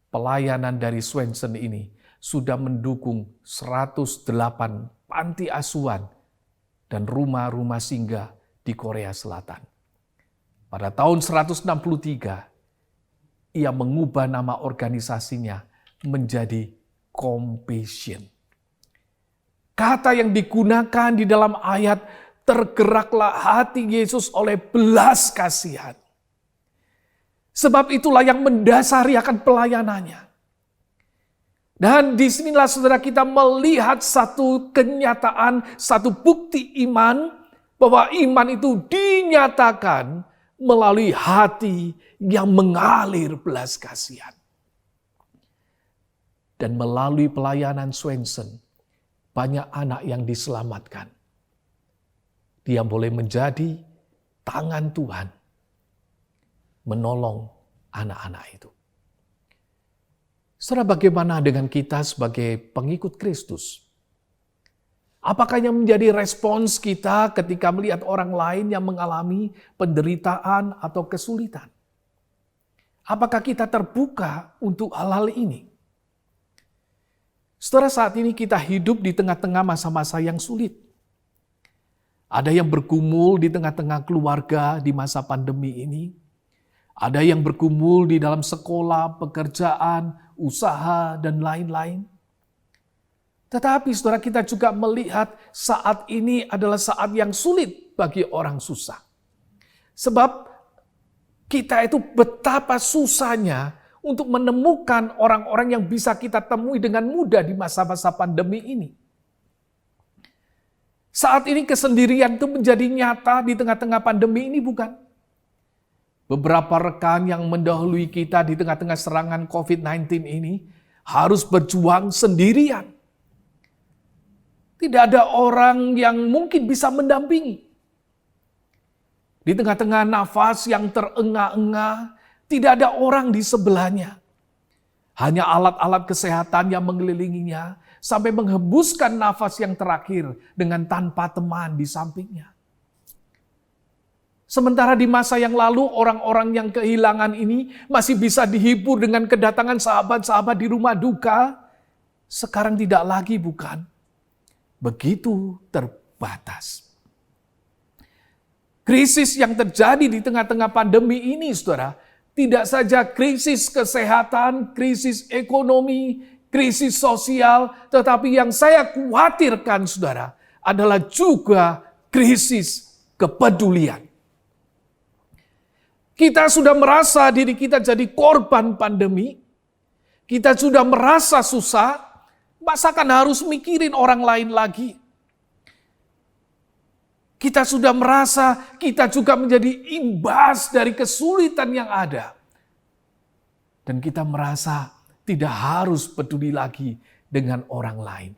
pelayanan dari Swenson ini sudah mendukung 108 panti asuhan dan rumah-rumah singgah di Korea Selatan. Pada tahun 163, ia mengubah nama organisasinya menjadi Compassion. Kata yang digunakan di dalam ayat, tergeraklah hati Yesus oleh belas kasihan. Sebab itulah yang mendasari akan pelayanannya. Dan disinilah, saudara, kita melihat satu kenyataan, satu bukti iman, bahwa iman itu dinyatakan melalui hati yang mengalir belas kasihan. Dan melalui pelayanan Swenson, banyak anak yang diselamatkan. Dia boleh menjadi tangan Tuhan menolong anak-anak itu. Saudara, bagaimana dengan kita sebagai pengikut Kristus? Apakah yang menjadi respons kita ketika melihat orang lain yang mengalami penderitaan atau kesulitan? Apakah kita terbuka untuk hal-hal ini? Saudara, saat ini kita hidup di tengah-tengah masa-masa yang sulit. Ada yang bergumul di tengah-tengah keluarga di masa pandemi ini. Ada yang bergumul di dalam sekolah, pekerjaan, usaha, dan lain-lain. Tetapi saudara, kita juga melihat saat ini adalah saat yang sulit bagi orang susah. Sebab kita itu betapa susahnya untuk menemukan orang-orang yang bisa kita temui dengan mudah di masa-masa pandemi ini. Saat ini kesendirian itu menjadi nyata di tengah-tengah pandemi ini, bukan? Beberapa rekan yang mendahului kita di tengah-tengah serangan COVID-19 ini harus berjuang sendirian. Tidak ada orang yang mungkin bisa mendampingi. Di tengah-tengah nafas yang terengah-engah, tidak ada orang di sebelahnya. Hanya alat-alat kesehatan yang mengelilinginya sampai menghembuskan nafas yang terakhir dengan tanpa teman di sampingnya. Sementara di masa yang lalu orang-orang yang kehilangan ini masih bisa dihibur dengan kedatangan sahabat-sahabat di rumah duka. Sekarang tidak lagi, bukan? Begitu terbatas. Krisis yang terjadi di tengah-tengah pandemi ini, saudara, tidak saja krisis kesehatan, krisis ekonomi, krisis sosial, tetapi yang saya khawatirkan, saudara, adalah juga krisis kepedulian. Kita sudah merasa diri kita jadi korban pandemi. Kita sudah merasa susah. Masakan harus mikirin orang lain lagi. Kita sudah merasa kita juga menjadi imbas dari kesulitan yang ada. Dan kita merasa tidak harus peduli lagi dengan orang lain.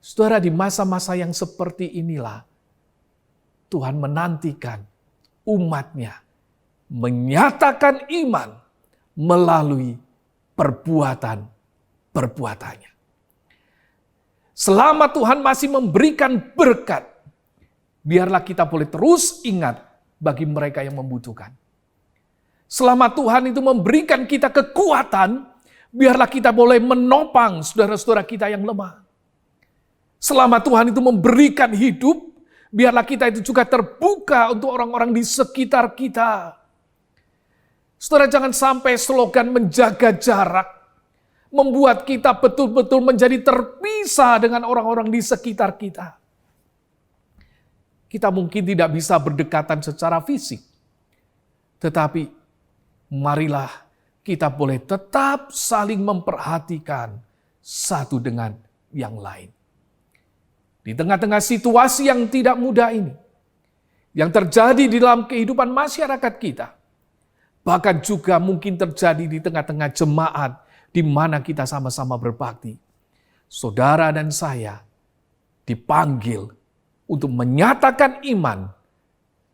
Saudara, di masa-masa yang seperti inilah Tuhan menantikan umatnya menyatakan iman melalui perbuatannya. Selama Tuhan masih memberikan berkat, biarlah kita boleh terus ingat bagi mereka yang membutuhkan. Selama Tuhan itu memberikan kita kekuatan, biarlah kita boleh menopang saudara-saudara kita yang lemah. Selama Tuhan itu memberikan hidup, biarlah kita itu juga terbuka untuk orang-orang di sekitar kita. Saudara, jangan sampai slogan menjaga jarak membuat kita betul-betul menjadi terpisah dengan orang-orang di sekitar kita. Kita mungkin tidak bisa berdekatan secara fisik, tetapi marilah kita boleh tetap saling memperhatikan satu dengan yang lain. Di tengah-tengah situasi yang tidak mudah ini, yang terjadi di dalam kehidupan masyarakat kita, bahkan juga mungkin terjadi di tengah-tengah jemaat di mana kita sama-sama berbakti. Saudara dan saya dipanggil untuk menyatakan iman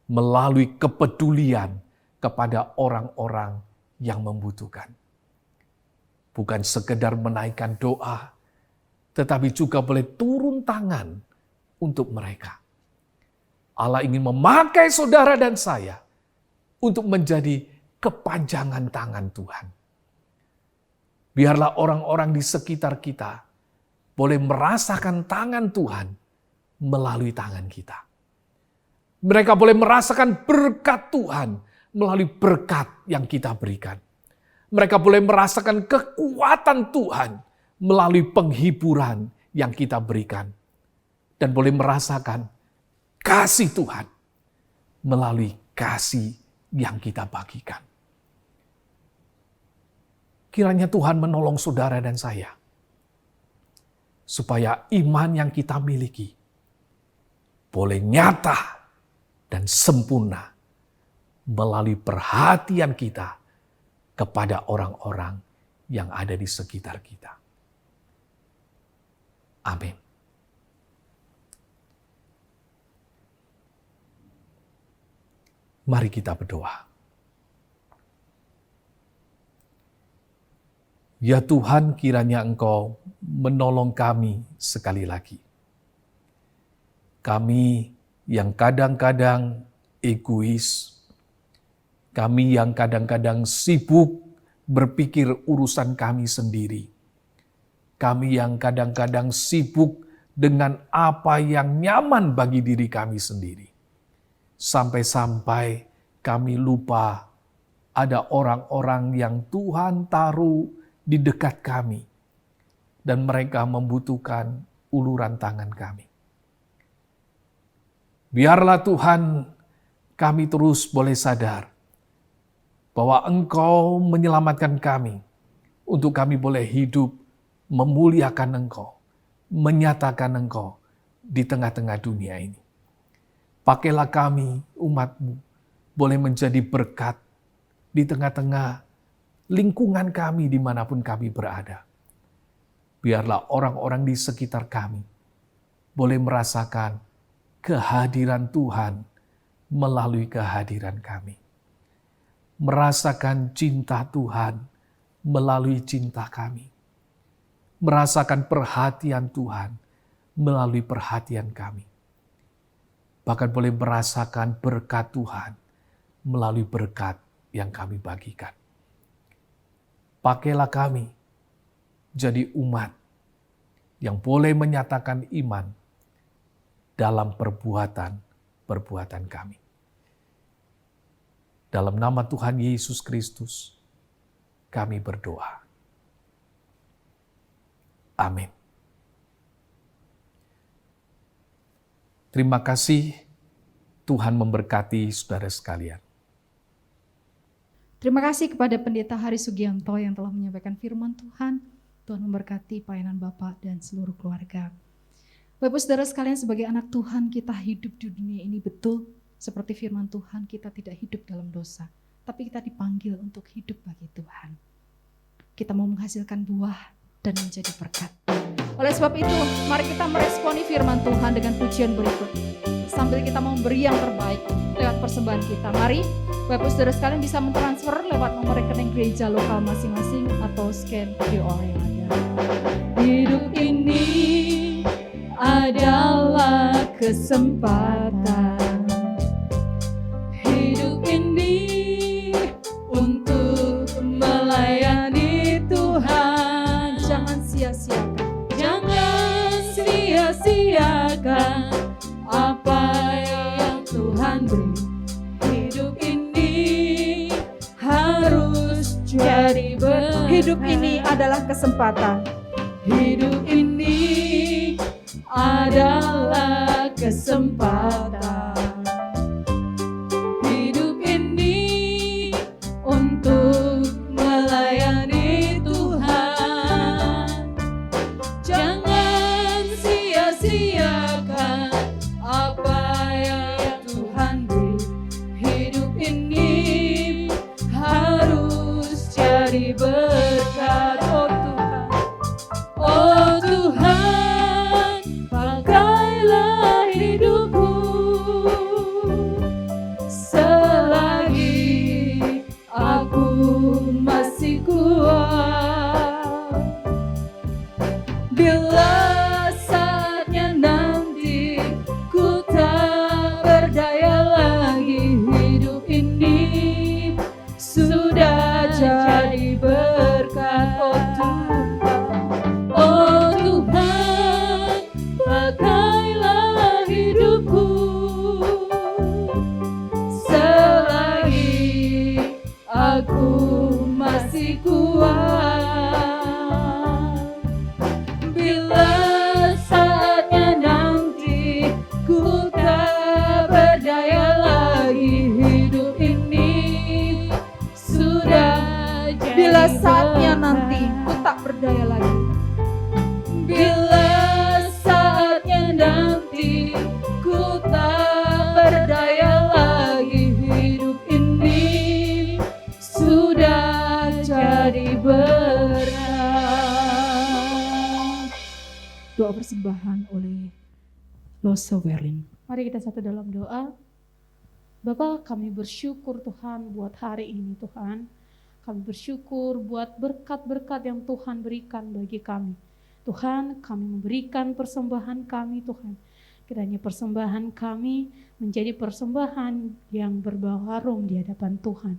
melalui kepedulian kepada orang-orang yang membutuhkan. Bukan sekedar menaikkan doa, tetapi juga boleh turun tangan untuk mereka. Allah ingin memakai saudara dan saya untuk menjadi kepanjangan tangan Tuhan. Biarlah orang-orang di sekitar kita boleh merasakan tangan Tuhan melalui tangan kita. Mereka boleh merasakan berkat Tuhan melalui berkat yang kita berikan. Mereka boleh merasakan kekuatan Tuhan melalui penghiburan yang kita berikan. Dan boleh merasakan kasih Tuhan melalui kasih yang kita bagikan. Kiranya Tuhan menolong saudara dan saya, supaya iman yang kita miliki boleh nyata dan sempurna melalui perhatian kita kepada orang-orang yang ada di sekitar kita. Amin. Mari kita berdoa. Ya Tuhan, kiranya Engkau menolong kami sekali lagi. Kami yang kadang-kadang egois, kami yang kadang-kadang sibuk berpikir urusan kami sendiri, kami yang kadang-kadang sibuk dengan apa yang nyaman bagi diri kami sendiri. Sampai-sampai kami lupa ada orang-orang yang Tuhan taruh di dekat kami, dan mereka membutuhkan uluran tangan kami. Biarlah Tuhan, kami terus boleh sadar bahwa Engkau menyelamatkan kami, untuk kami boleh hidup memuliakan Engkau, menyatakan Engkau di tengah-tengah dunia ini. Pakailah kami, umat-Mu, boleh menjadi berkat di tengah-tengah lingkungan kami dimanapun kami berada. Biarlah orang-orang di sekitar kami boleh merasakan kehadiran Tuhan melalui kehadiran kami. Merasakan cinta Tuhan melalui cinta kami. Merasakan perhatian Tuhan melalui perhatian kami. Bahkan boleh merasakan berkat Tuhan melalui berkat yang kami bagikan. Pakailah kami jadi umat yang boleh menyatakan iman dalam perbuatan kami. Dalam nama Tuhan Yesus Kristus, kami berdoa. Amin. Terima kasih, Tuhan memberkati saudara sekalian. Terima kasih kepada Pendeta Hari Sugianto yang telah menyampaikan firman Tuhan. Tuhan memberkati pelayanan Bapak dan seluruh keluarga. Bapak Saudara sekalian, sebagai anak Tuhan, kita hidup di dunia ini betul seperti firman Tuhan, kita tidak hidup dalam dosa, tapi kita dipanggil untuk hidup bagi Tuhan. Kita mau menghasilkan buah dan menjadi berkat. Oleh sebab itu, mari kita meresponi firman Tuhan dengan pujian berikut. Sambil kita mau memberi yang terbaik lewat persembahan kita. Mari Bapak Saudara sekalian bisa mentransfer lewat nomor rekening gereja lokal masing-masing atau scan QR yang ada. Hidup ini adalah kesempatan. Hidup ini untuk melayani Tuhan. Jangan sia-siakan. Jangan sia-siakan apa yang Tuhan beri. Hidup ini harus jadi hidup ini adalah kesempatan. Hidup ini adalah kesempatan. Hidup ini untuk melayani Tuhan. Jangan sia-siakan apa yang Tuhan beri. Hidup ini harus jadi berkat. Oh Tuhan, pakailah hidupku selagi aku masih kuat. Bila saatnya nanti ku tak berdaya lagi, hidup ini sudah jadi berkat. Oh Tuhan, pakailah hidupku selagi aku masih kuat. Bila saatnya nanti ku tak berdaya lagi, hidup ini sudah jadi. Bila saatnya nanti ku tak berdaya lagi. Bila saatnya nanti ku tak berdaya lagi, hidup ini sudah jadi berkat. Doa persembahan oleh Lose Werling. Mari kita satu dalam doa. Bapa, kami bersyukur Tuhan buat hari ini Tuhan. Kami bersyukur buat berkat-berkat yang Tuhan berikan bagi kami. Tuhan, kami memberikan persembahan kami Tuhan. Kiranya persembahan kami menjadi persembahan yang berbau harum di hadapan Tuhan.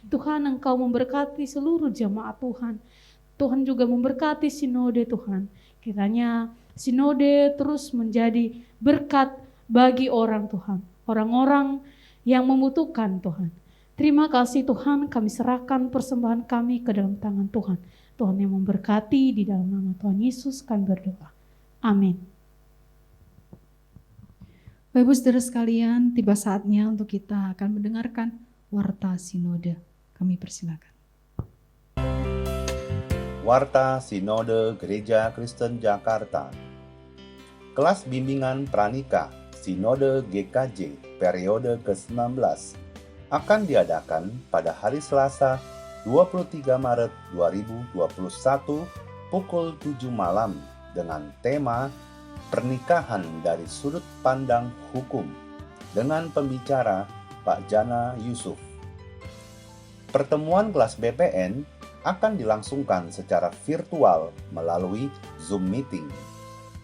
Tuhan, Engkau memberkati seluruh jemaat Tuhan. Tuhan juga memberkati sinode Tuhan. Kiranya sinode terus menjadi berkat bagi orang Tuhan. Orang-orang yang membutuhkan Tuhan. Terima kasih Tuhan, kami serahkan persembahan kami ke dalam tangan Tuhan. Tuhan yang memberkati, di dalam nama Tuhan Yesus kami berdoa. Amin. Bapak Ibu Saudara sekalian, tiba saatnya untuk kita akan mendengarkan Warta Sinode. Kami persilakan. Warta Sinode Gereja Kristen Jakarta. Kelas Bimbingan Pranikah Sinode GKJ periode ke-19 akan diadakan pada hari Selasa 23 Maret 2021 pukul 7 malam dengan tema Pernikahan dari Sudut Pandang Hukum dengan pembicara Pak Jana Yusuf. Pertemuan kelas BPN akan dilangsungkan secara virtual melalui Zoom Meeting.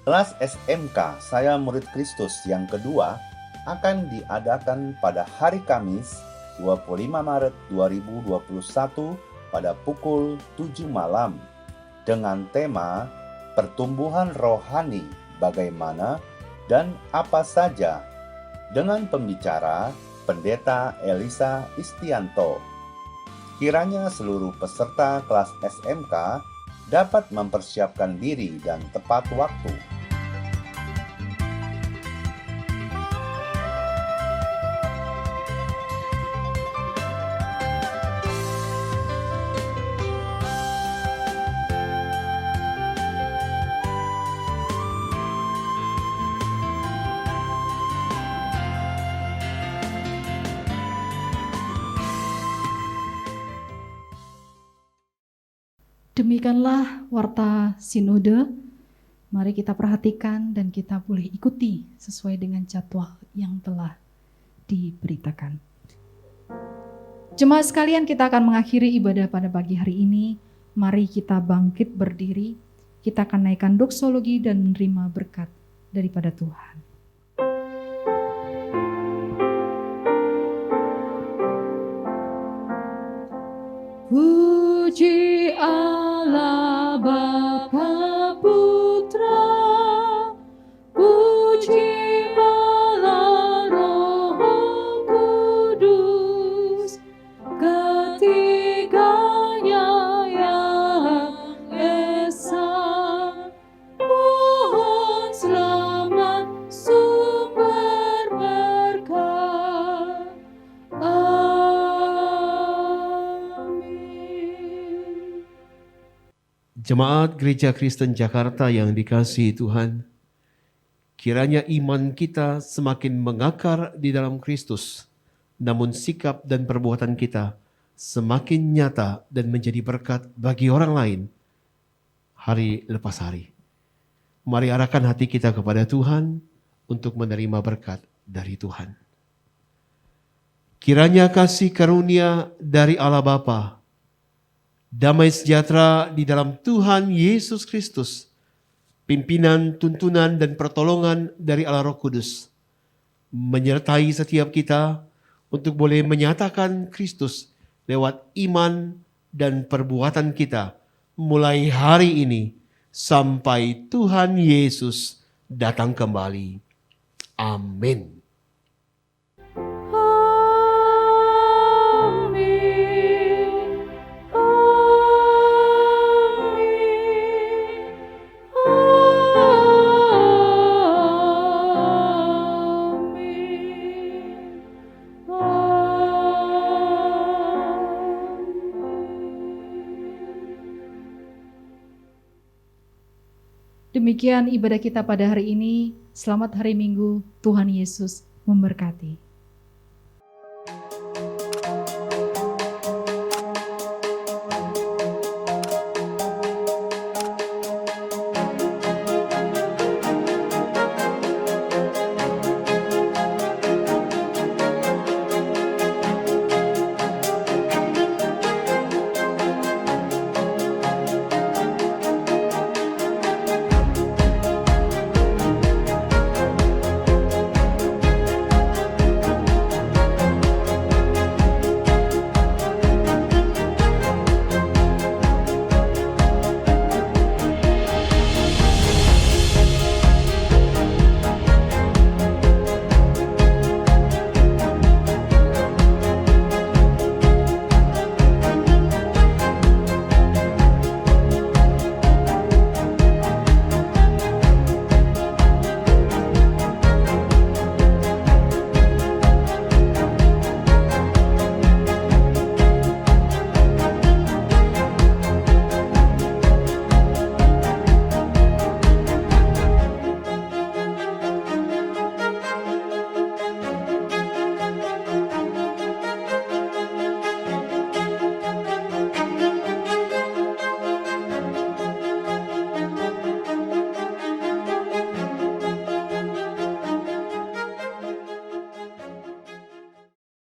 Kelas SMK Saya Murid Kristus yang kedua akan diadakan pada hari Kamis 25 Maret 2021 pada pukul 7 malam dengan tema Pertumbuhan Rohani Bagaimana dan Apa Saja dengan pembicara Pendeta Elisa Istianto. Kiranya seluruh peserta kelas SMK dapat mempersiapkan diri dan tepat waktu. Demikianlah warta sinode. Mari kita perhatikan dan kita boleh ikuti sesuai dengan jadwal yang telah diberitakan. Jemaat sekalian, kita akan mengakhiri ibadah pada pagi hari ini. Mari kita bangkit berdiri. Kita akan naikkan doksologi dan menerima berkat daripada Tuhan. Puji Allah Bapa Putra, puji Allah Roh Kudus, ketiganya yang esa. Mohon selamat sumber berkat. Jemaat Gereja Kristen Jakarta yang dikasihi Tuhan, kiranya iman kita semakin mengakar di dalam Kristus, namun sikap dan perbuatan kita semakin nyata dan menjadi berkat bagi orang lain hari lepas hari. Mari arahkan hati kita kepada Tuhan untuk menerima berkat dari Tuhan. Kiranya kasih karunia dari Allah Bapa, damai sejahtera di dalam Tuhan Yesus Kristus, pimpinan, tuntunan, dan pertolongan dari Allah Roh Kudus, menyertai setiap kita untuk boleh menyatakan Kristus lewat iman dan perbuatan kita, mulai hari ini sampai Tuhan Yesus datang kembali. Amin. Demikian ibadah kita pada hari ini. Selamat hari Minggu. Tuhan Yesus memberkati.